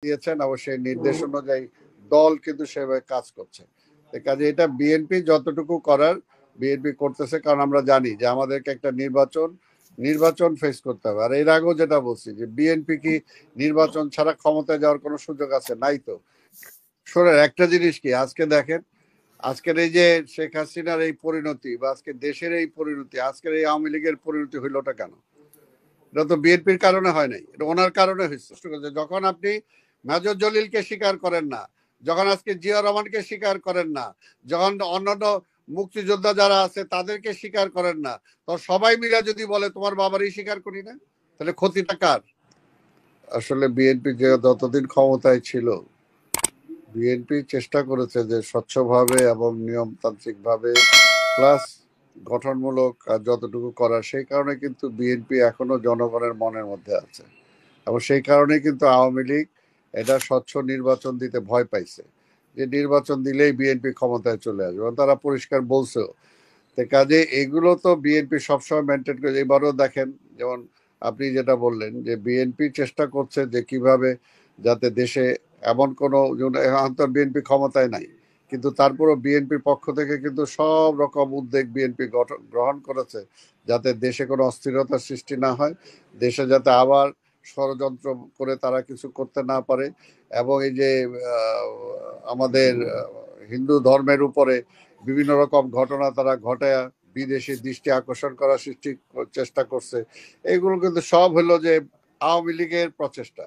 দিয়েছেন অবশ্যই নির্দেশ অনুযায়ী দল কিন্তু সেভাবে কাজ করছে। কাজে এটা বিএনপি যতটুকু করার বিএনপি করতেছে, কারণ আমরা জানি যে আমাদেরকে একটা নির্বাচন ফেস করতে হবে। আর এর আগেও যেটা বলছি যে বিএনপি কি নির্বাচন ছাড়া ক্ষমতায় যাওয়ার কোনো সুযোগ আছে? নাই তো। শোনেন একটা জিনিস কি, আজকে দেখেন আজকের এই যে শেখ হাসিনার এই পরিণতি বা আজকে দেশের এই পরিণতি, আজকের এই আওয়ামী লীগের পরিণতি হইলটা কেন? এটা তো বিএনপির কারণে হয় নাই, এটা ওনার কারণে হয়েছে। যখন আপনি মেজর জলিলকে স্বীকার করেন না, যখন আজকে জিয়া রহমানকে স্বীকার করেন না, যখন অন্যান্য মুক্তিযোদ্ধা যারা আছে তাদেরকে স্বীকার করেন না, তো সবাই মিলে যদি বলে তোমার বাবারই স্বীকার করি না, তাহলে ক্ষতিটা কার? আসলে বিএনপি যে যতদিন ক্ষমতায় ছিল, বিএনপি চেষ্টা করেছে যে স্বচ্ছভাবে এবং নিয়মতান্ত্রিকভাবে প্লাস গঠনমূলক আর যতটুকু করার, সেই কারণে কিন্তু বিএনপি এখনো জনগণের মনের মধ্যে আছে। এবং সেই কারণে কিন্তু আওয়ামী লীগ এটা স্বচ্ছ নির্বাচন দিতে ভয় পাইছে, যে নির্বাচন দিলেই বিএনপি ক্ষমতায় চলে আসবে, এবং তারা পরিষ্কার বলছেও। তো কাজে এগুলো তো বিএনপি সবসময় মেনটেন করে। এবারও দেখেন, যেমন আপনি যেটা বললেন যে বিএনপি চেষ্টা করছে যে কিভাবে যাতে দেশে এমন কোনো, এখন তো বিএনপি ক্ষমতায় নাই, কিন্তু তারপরও বিএনপির পক্ষ থেকে কিন্তু সব রকম উদ্যোগ বিএনপি গ্রহণ করেছে যাতে দেশে কোনো অস্থিরতার সৃষ্টি না হয়, দেশে যাতে আবার ষড়যন্ত্র করে তারা কিছু করতে না পারে। এবং এই যে আমাদের হিন্দু ধর্মের উপরে বিভিন্ন রকম ঘটনা তারা ঘটায় বিদেশি দৃষ্টি আকর্ষণ করার চেষ্টা করছে। এগুলো কিন্তু সব হলো যে আওয়ামী লীগের প্রচেষ্টা।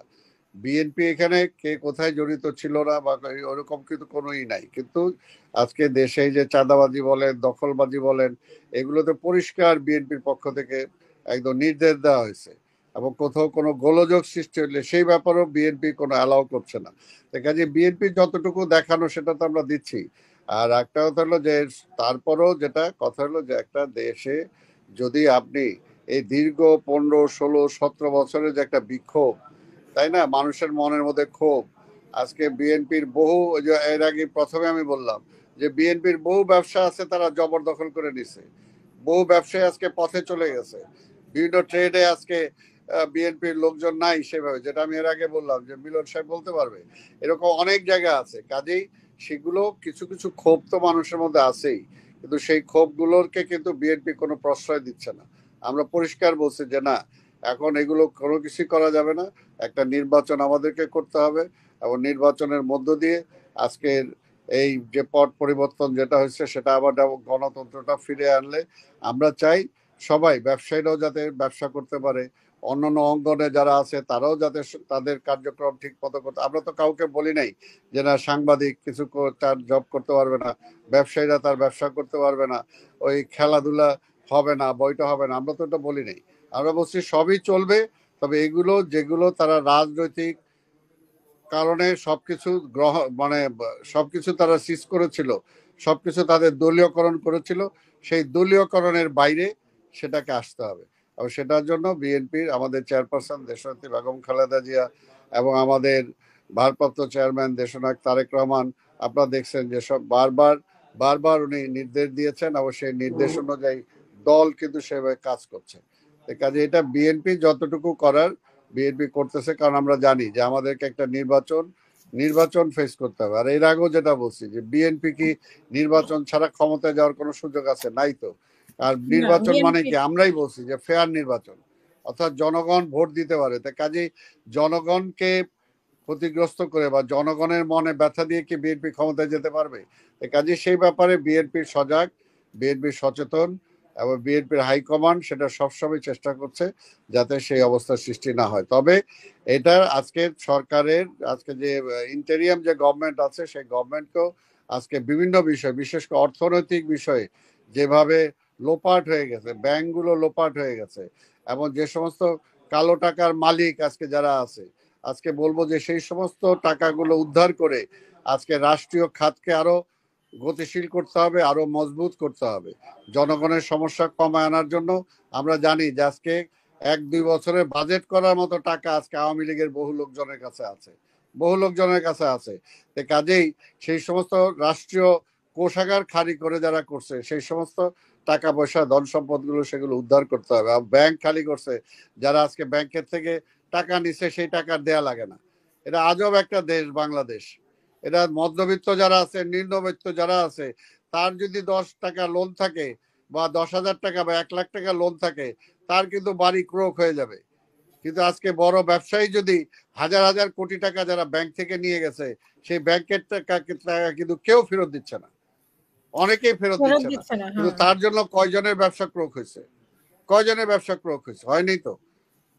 বিএনপি এখানে কে কোথায় জড়িত ছিল না বা ওরকম কিন্তু কোনোই নাই। কিন্তু আজকে দেশে যে চাঁদাবাজি বলেন, দখলবাজি বলেন, এগুলোতে পরিষ্কার বিএনপির পক্ষ থেকে একদম নির্দেশ দেওয়া হয়েছে। এবং কোথাও কোনো গোলযোগ সৃষ্টি হলে সেই ব্যাপারেও বিএনপি কোনো অ্যালাউ করছে না। কাজে বিএনপি যতটুকু দেখানো সেটা তো আমরা দিচ্ছি। আর একটা কথা হলো যে তারপরেও যেটা কথা হলো যে একটা দেশে যদি আপনি এই দীর্ঘ 15, 16, 17 বছরের যে একটা বিক্ষোভ, তাই না, মানুষের মনের মধ্যে ক্ষোভ, আজকে বিএনপির বহু, এর আগে প্রথমে আমি বললাম যে বিএনপির বহু ব্যবসা আছে তারা জবরদখল করে নিছে, বহু ব্যবসায়ী আজকে পথে চলে গেছে, বিভিন্ন ট্রেডে আজকে বিএনপির লোকজন নাই সেভাবে, যেটা আমি এর আগে বললাম যে মিলন সাহেব বলতে পারবে, এরকম অনেক জায়গা আছে। কাজেই সেগুলো কিছু কিছু ক্ষোভ তো মানুষের মধ্যে আছেই, কিন্তু সেই ক্ষোভগুলোকে কিন্তু বিএনপি কোনো প্রশ্রয় দিচ্ছে না। আমরা পরিষ্কার বলছি যে না, এখন এগুলো কোনো কিছুই করা যাবে না, একটা নির্বাচন আমাদেরকে করতে হবে, এবং নির্বাচনের মধ্য দিয়ে আজকের এই যে পট পরিবর্তন যেটা হয়েছে সেটা আবার গণতন্ত্রটা ফিরে আনলে আমরা চাই সবাই, ব্যবসায়ীরাও যাতে ব্যবসা করতে পারে, অন্যান্য অঙ্গনে যারা আছে তারাও যাতে তাদের কার্যক্রম ঠিক মতো করতে। আমরা তো কাউকে বলি নাই যে না সাংবাদিক কিছু তার জব করতে পারবে না, ব্যবসায়ীরা তার ব্যবসা করতে পারবে না, ওই খেলাধুলা হবে না, বইটা হবে না, আমরা তো এটা বলি নাই। আমরা বলছি সবই চলবে, তবে এগুলো যেগুলো তারা রাজনৈতিক কারণে সবকিছু সবকিছু তারা সিজ করেছিল, সবকিছু তাদের দলীয়করণ করেছিল, সেই দলীয়করণের বাইরে সেটাকে আসতে হবে। এবং সেটার জন্য বিএনপির আমাদের চেয়ারপারসন দেশনেত্রী বেগম খালেদা জিয়া এবং আমাদের ভারপ্রাপ্ত চেয়ারম্যান দেশনায়ক তারেক রহমান, আপনারা দেখছেন যে সব বারবার বারবার উনি নির্দেশ দিয়েছেন, এবং সেই নির্দেশ অনুযায়ী দল কিন্তু সেভাবে কাজ করছে। কাজে এটা বিএনপি যতটুকু করার বিএনপি করতেছে, কারণ আমরা জানি যে আমাদেরকে একটা নির্বাচন ফেস করতে হবে। আর এর আগেও যেটা বলছি যে বিএনপি কি নির্বাচন ছাড়া ক্ষমতায় যাওয়ার কোনো সুযোগ আছে? নাই তো। আর নির্বাচন মানে কি, আমরাই বলছি যে ফেয়ার নির্বাচন, অর্থাৎ জনগণ ভোট দিতে পারে। তা কাজেই জনগণকে ক্ষতিগ্রস্ত করে বা জনগণের মনে ব্যথা দিয়ে কি বিএনপি ক্ষমতায় যেতে পারবে? কাজে সেই ব্যাপারে বিএনপির সজাগ, বিএনপির সচেতন, এবং বিএনপির হাইকমান্ড সেটা সবসময় চেষ্টা করছে যাতে সেই অবস্থার সৃষ্টি না হয়। তবে এটা আজকে সরকারের, আজকে যে ইন্টেরিয়াম যে গভর্নমেন্ট আছে সেই গভর্নমেন্টকেও আজকে বিভিন্ন বিষয়, বিশেষ করে অর্থনৈতিক বিষয়ে যেভাবে লোপাট হয়ে গেছে, ব্যাংকগুলো লোপাট হয়ে গেছে, এবং যে সমস্ত কালো টাকার মালিক আজকে যারা আছে, আজকে বলবো যে সেই সমস্ত টাকাগুলো উদ্ধার করে আজকে রাষ্ট্রীয় খাতকে আরো গতিশীল করতে হবে, আরো মজবুত করতে হবে জনগণের সমস্যা কমায় আনার জন্য। আমরা জানি যে আজকে 1-2 বছরের বাজেট করার মতো টাকা আজকে আওয়ামী লীগের বহু লোকজনের কাছে আছে। কাজেই সেই সমস্ত রাষ্ট্রীয় কোষাগার খালি করে যারা করছে সেই সমস্ত টাকা পয়সা ধন সম্পদ গুলো সেগুলো উদ্ধার করতে হবে। ব্যাংক খালি করছে, যারা আজকে ব্যাংকের থেকে টাকা নিচ্ছে সেই টাকা দেয়া লাগে না। এটা আজব একটা দেশ বাংলাদেশ। এটা মধ্যবিত্ত যারা আছে, নিম্নবিত্ত যারা আছে, তার যদি 10 টাকা লোন থাকে বা 10,000 টাকা বা 1 লাখ টাকা লোন থাকে, তার কিন্তু বাড়ি ক্রোক হয়ে যাবে। কিন্তু আজকে বড় ব্যবসায়ী যদি হাজার হাজার কোটি টাকা যারা ব্যাংক থেকে নিয়ে গেছে, সেই ব্যাংকের টাকা কিন্তু কেউ ফেরত দিচ্ছে না, অনেকেই ফেরত দিচ্ছে না। কিন্তু তার জন্য কয়জনের ব্যবসা ক্রোক হয়েছে? কয়জনের ব্যবসা ক্রোক হয়েছে? হয়নি তো।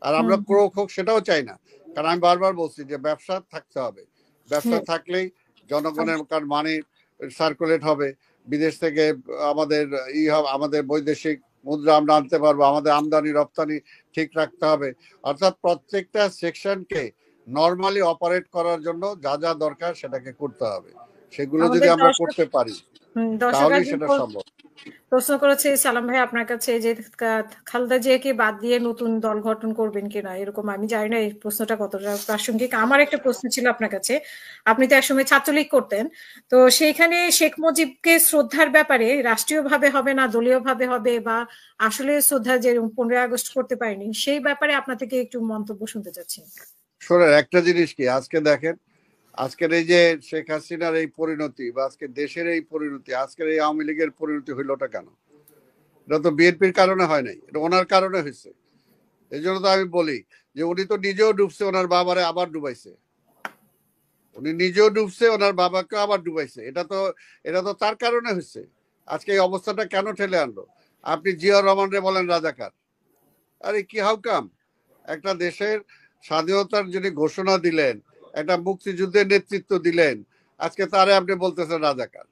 আর আমরা ক্রোক হোক সেটাও চাই না, কারণ আমি বারবার বলছি যে ব্যবসা থাকতে হবে। ব্যবসা থাকলেই জনগণের মানি সার্কুলেট হবে, বিদেশ থেকে আমাদের হবে, আমাদের বৈদেশিক মুদ্রা আমরা আনতে পারবো, আমাদের আমদানি রপ্তানি ঠিক রাখতে হবে। অর্থাৎ প্রত্যেকটা সেকশনকে নর্মালি অপারেট করার জন্য যা যা দরকার সেটাকে করতে হবে। সেগুলো যদি আমরা করতে পারি তাহলেই সেটা সম্ভব। প্রশ্ন করেছে সালাম ভাই আপনার কাছে যে খালেদা জিয়াকে বাদ দিয়ে নতুন দল গঠন করবেন কিনা, এরকম। আমি জানি না এই প্রশ্নটা কতটা প্রাসঙ্গিক। আমার একটা প্রশ্ন ছিল আপনার কাছে, আপনি তো একসময় ছাত্রলীগ করতেন, তো সেইখানে শেখ মুজিবকে শ্রদ্ধার ব্যাপারে রাষ্ট্রীয়ভাবে হবে না দলীয়ভাবে হবে, বা আসলে শ্রদ্ধা যে 15ই আগস্ট করতে পারেনি, সেই ব্যাপারে আপনার থেকে একটু মন্তব্য শুনতে চাচ্ছি। শোনেন, একটা জিনিস কি, আজকে দেখেন, আজকের এই যে শেখ হাসিনার এই পরিণতি বা আজকে দেশের এই পরিণতি, আজকের এই আওয়ামী লীগের পরিণতি হইলটা কেন? এটা তো বিএনপির কারণে হয় নাই, এটা ওনার কারণে হয়েছে। এই জন্য তো আমি বলি যে উনি তো নিজেও ডুবছে, ওনার বাবারে আবার ডুবাইছে। উনি নিজেও ডুবছে, ওনার বাবাকে আবার ডুবাইছে। এটা তো তার কারণে হয়েছে। আজকে এই অবস্থাটা কেন ঠেলে আনলো? আপনি জিয়া রহমানরে বলেন রাজাকার। আরে কি হাউকাম? একটা দেশের স্বাধীনতার যিনি ঘোষণা দিলেন, একটা মুক্তিযুদ্ধের নেতৃত্ব দিলেন, আজকে তারে আপনি বলতেছেন রাজাকার।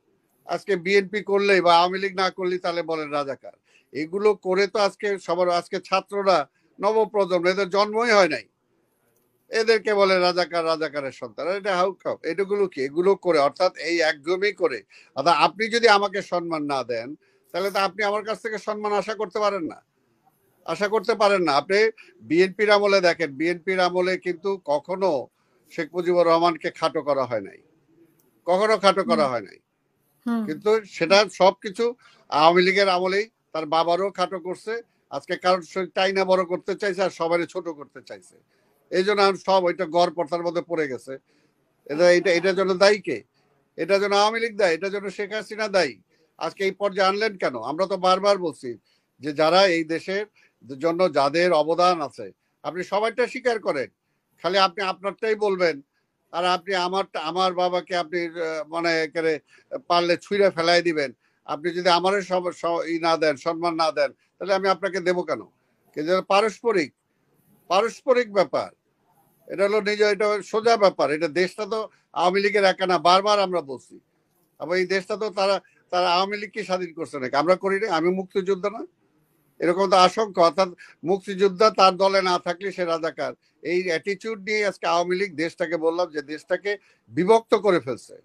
আজকে বিএনপি করলেই বা আওয়ামী লীগ না করলেই তাহলে বলেন রাজাকার। এগুলো করে তো আজকে সবার, আজকে ছাত্ররা, নবপ্রজন্ম, এদের জন্মই হয় নাই, এদেরকে বলে রাজাকার, রাজাকারের সন্তান। এটা হাউকাম? এগুলো কি? এগুলো করে, অর্থাৎ এই একদমই করে, অর্থাৎ আপনি যদি আমাকে সম্মান না দেন, তাহলে তো আপনি আমার কাছ থেকে সম্মান আশা করতে পারেন না। আশা করতে পারেন না। আপনি বিএনপির আমলে দেখেন, বিএনপির আমলে কিন্তু কখনো শেখ মুজিবুর রহমানকে খাটো করা হয় নাই, কখনো খাটো করা হয় নাই। কিন্তু সেটা সবকিছু আওয়ামী লীগের আমলেই তার বাবারও খাটো করছে। আজকে কারণ টাইনা বড় করতে চাইছে আর সবারই ছোট করতে চাইছে। এই জন্য সব ওইটা গড় পর্দার মধ্যে পড়ে গেছে। এটার জন্য দায়ী কে? এটার জন্য আওয়ামী লীগ দায়ী? এটার জন্য শেখ হাসিনা দায়ী? আজকে এই পর্যায়ে আনলেন কেন? আমরা তো বারবার বলছি যে যারা এই দেশের জন্য যাদের অবদান আছে, আপনি সবাইটা স্বীকার করেন, খালি আপনি আপনারটাই বলবেন। আর আপনি আমার বাবাকে আপনি মানে করে পারলে ছুঁড়ে ফেলাই দিবেন। আপনি যদি আমারও না দেন, সম্মান না দেন, তাহলে আমি আপনাকে দেবো কেন? কিন্তু পারস্পরিক, পারস্পরিক ব্যাপার। এটা হলো এটা সোজা ব্যাপার। এটা দেশটা তো আওয়ামী লীগের একা না, বারবার আমরা বলছি। আবার এই দেশটা তো তারা তারা আওয়ামী লীগকে স্বাধীন করছে নাকি? আমরা করি না? আমি মুক্তিযোদ্ধা না? এরকম তো আশঙ্কা। অর্থাৎ মুক্তিযোদ্ধা তার দলে না থাকলে সে রাজাকার। এই অ্যাটিচিউড নিয়ে আজকে আওয়ামী লীগ দেশটাকে, বললাম যে দেশটাকে বিভক্ত করে ফেলছে,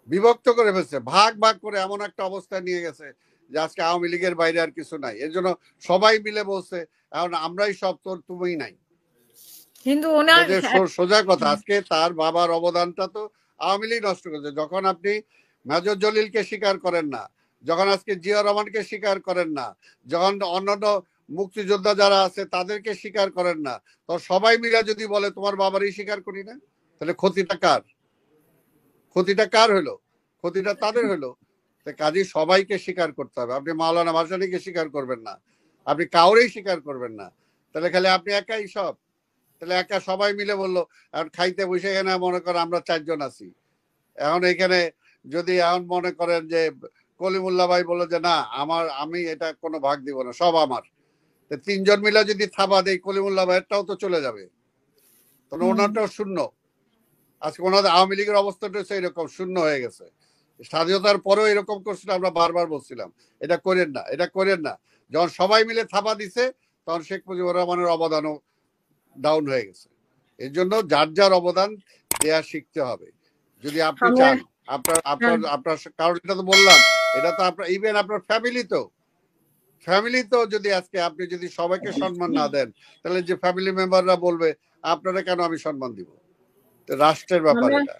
বিভক্ত করে ফেলছে, ভাগ ভাগ করে এমন একটা অবস্থা নিয়ে গেছে যে আজকে আওয়ামী লীগের বাইরে আর কিছু নাই। এর জন্য সবাই মিলে বলছে এখন আমরাই সব, তোর তুমিই নাই। কিন্তু সোজা কথা, আজকে তার বাবার অবদানটা তো আওয়ামী লীগ নষ্ট করেছে। যখন আপনি মেজর জলিলকে স্বীকার করেন না, যখন আজকে জিয়া রহমানকে স্বীকার করেন না, যখন অন্যান্য মুক্তিযোদ্ধা যারা আছে তাদেরকে স্বীকার করেন না, তো সবাই মিলে যদি বলে তোমার বাবারই স্বীকার করি না, তাহলে ক্ষতিটা কার? ক্ষতিটা কার হলো? ক্ষতিটা তাদের হলো। কাজী সবাইকে স্বীকার করতে হবে। আপনি মাওলানা ভাসানীকে স্বীকার করবেন না, আপনি কাউরেই স্বীকার করবেন না, তাহলে খালি আপনি একাই সব। তাহলে একা সবাই মিলে বললো, এখন খাইতে বসে এখানে মনে করেন আমরা 4 জন আছি, এখন এখানে যদি এখন মনে করেন যে কলিমুল্লাহ ভাই বললো যে না আমি এটা কোনো ভাগ দিব না, সব আমার, 3 জন মিলে যদি থাবা দেয়, কলিমুল্লাহ ভাইয়েরটাও তো চলে যাবে, তখন ওনারটাও শূন্য। আজকে ওনাদের আওয়ামী লীগের অবস্থাটা হচ্ছে এরকম, শূন্য হয়ে গেছে। স্বাধীনতার পরেও এরকম করছিল, আমরা বারবার বলছিলাম এটা করেন না, এটা করেন না। যখন সবাই মিলে থাবা দিছে, তখন শেখ মুজিবুর রহমানের অবদানও ডাউন হয়ে গেছে। এর জন্য যার যার অবদান দেয়া শিখতে হবে যদি আপনি চান। আপনার আপনার আপনার কারণ এটা তো বললাম, এটা তো আপনার ইভেন আপনার ফ্যামিলি তো যদি আজকে আপনি যদি সবাইকে সম্মান না দেন, তাহলে যে ফ্যামিলি মেম্বাররা বলবে আপনারা কেন আমি সম্মান দিব? রাষ্ট্রের ব্যাপার এটা।